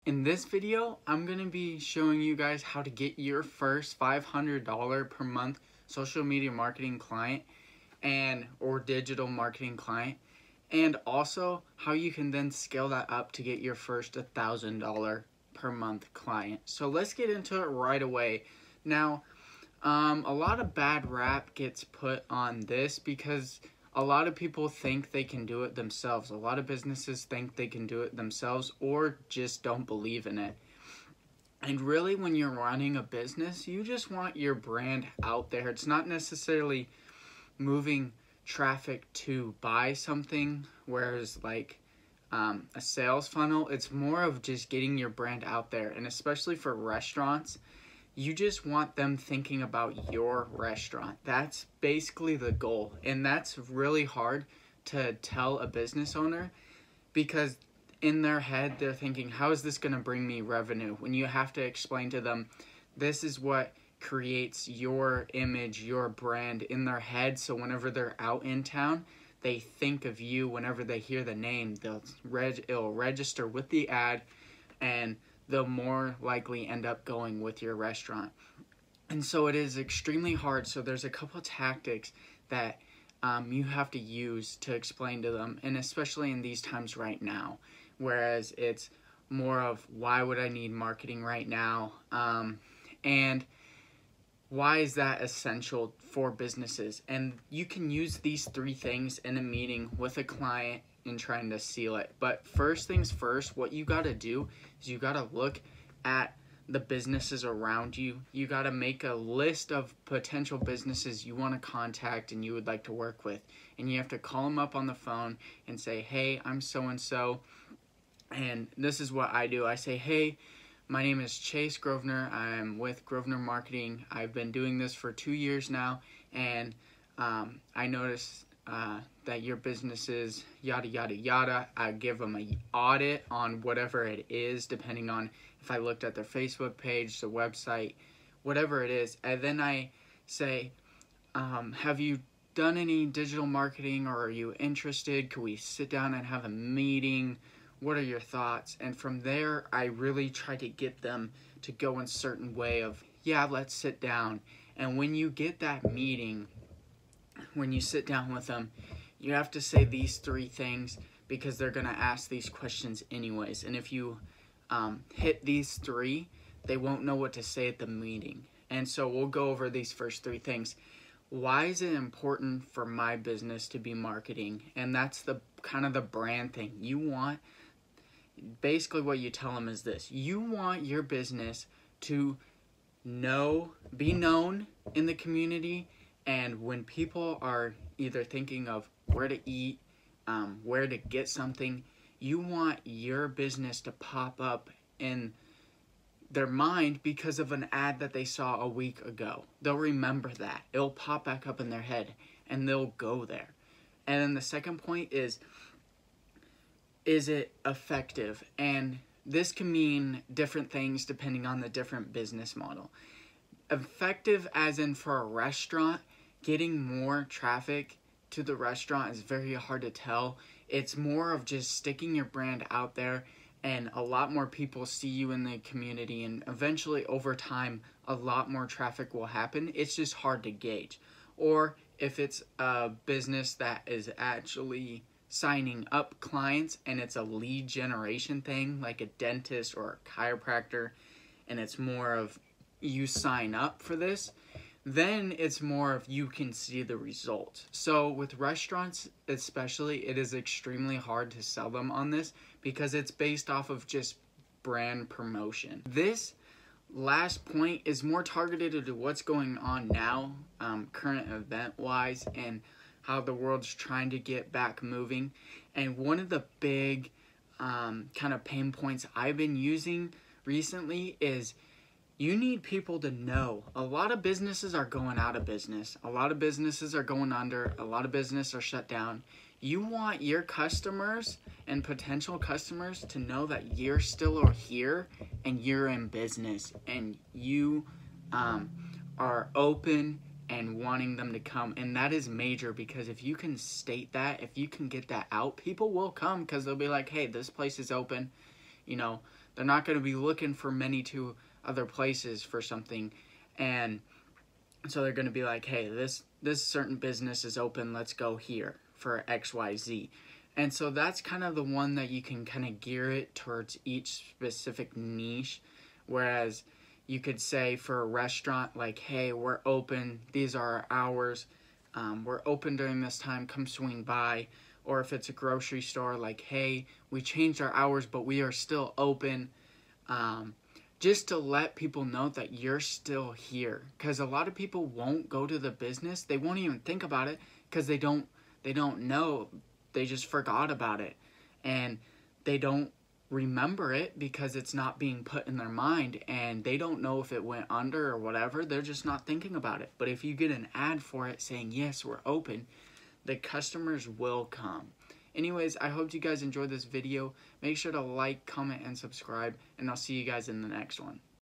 In this video, I'm going to be showing you guys how to get your first $500 per month social media marketing client or digital marketing client, and also how you can then scale that up to get your first $1,000 per month client. So let's get into it right away. Now, a lot of bad rap gets put on this because a lot of people think they can do it themselves. A lot of businesses think they can do it themselves or just don't believe in it. And really, when you're running a business, you just want your brand out there. It's not necessarily moving traffic to buy something, whereas like a sales funnel, it's more of just getting your brand out there. And especially for restaurants, you just want them thinking about your restaurant. That's basically the goal. And that's really hard to tell a business owner because in their head, they're thinking, how is this going to bring me revenue? When you have to explain to them, this is what creates your image, your brand in their head. So whenever they're out in town, they think of you. Whenever they hear the name, it'll register with the ad, and they'll more likely end up going with your restaurant. And so it is extremely hard. So there's a couple tactics that you have to use to explain to them, and especially in these times right now, whereas it's more of why would I need marketing right now, and why is that essential for businesses. And you can use these three things in a meeting with a client in trying to seal it. But first things first, what you got to do is you got to look at the businesses around you. You got to make a list of potential businesses you want to contact and you would like to work with. And you have to call them up on the phone and say, hey, I'm so-and-so, and this is what I do. I say, hey, my name is Chase Grosvenor. I'm with Grosvenor Marketing. I've been doing this for 2 years now, and I noticed that your business is yada, yada, yada. I give them an audit on whatever it is, depending on if I looked at their Facebook page, the website, whatever it is. And then I say, have you done any digital marketing, or are you interested? Could we sit down and have a meeting? What are your thoughts? And from there, I really try to get them to go in a certain way of, yeah, let's sit down. And when you get that meeting, when you sit down with them, you have to say these three things because they're going to ask these questions anyways. And if you hit these three, they won't know what to say at the meeting. And so we'll go over these first three things. Why is it important for my business to be marketing? And that's the kind of the brand thing. You want, basically what you tell them is this. You want your business to be known in the community, and when people are either thinking of where to eat, where to get something, you want your business to pop up in their mind because of an ad that they saw a week ago. They'll remember that. It'll pop back up in their head, and they'll go there. And then the second point is it effective? And this can mean different things depending on the different business model. Effective as in for a restaurant, getting more traffic to the restaurant is very hard to tell. It's more of just sticking your brand out there, and a lot more people see you in the community, and eventually over time a lot more traffic will happen. It's just hard to gauge. Or if it's a business that is actually signing up clients and it's a lead generation thing, like a dentist or a chiropractor, and it's more of you sign up for this, then it's more of you can see the results. So with restaurants especially, it is extremely hard to sell them on this because it's based off of just brand promotion. This last point is more targeted to what's going on now, current event wise, and how the world's trying to get back moving. And one of the big kind of pain points I've been using recently is you need people to know. A lot of businesses are going out of business. A lot of businesses are going under. A lot of businesses are shut down. You want your customers and potential customers to know that you're still here and you're in business and you are open and wanting them to come. And that is major, because if you can state that, if you can get that out, people will come because they'll be like, hey, this place is open. You know, They're not going to be looking for many to other places for something. And so they're going to be like, hey, this certain business is open, let's go here for XYZ. And so that's kind of the one that you can kind of gear it towards each specific niche. Whereas you could say for a restaurant, like, hey, we're open, these are our hours, we're open during this time, come swing by. Or if it's a grocery store, like, hey, we changed our hours, but we are still open. Just to let people know that you're still here. Because a lot of people won't go to the business. They won't even think about it because they don't know. They just forgot about it. And they don't remember it because it's not being put in their mind. And they don't know if it went under or whatever. They're just not thinking about it. But if you get an ad for it saying, yes, we're open, the customers will come. Anyways, I hope you guys enjoyed this video. Make sure to like, comment, and subscribe, and I'll see you guys in the next one.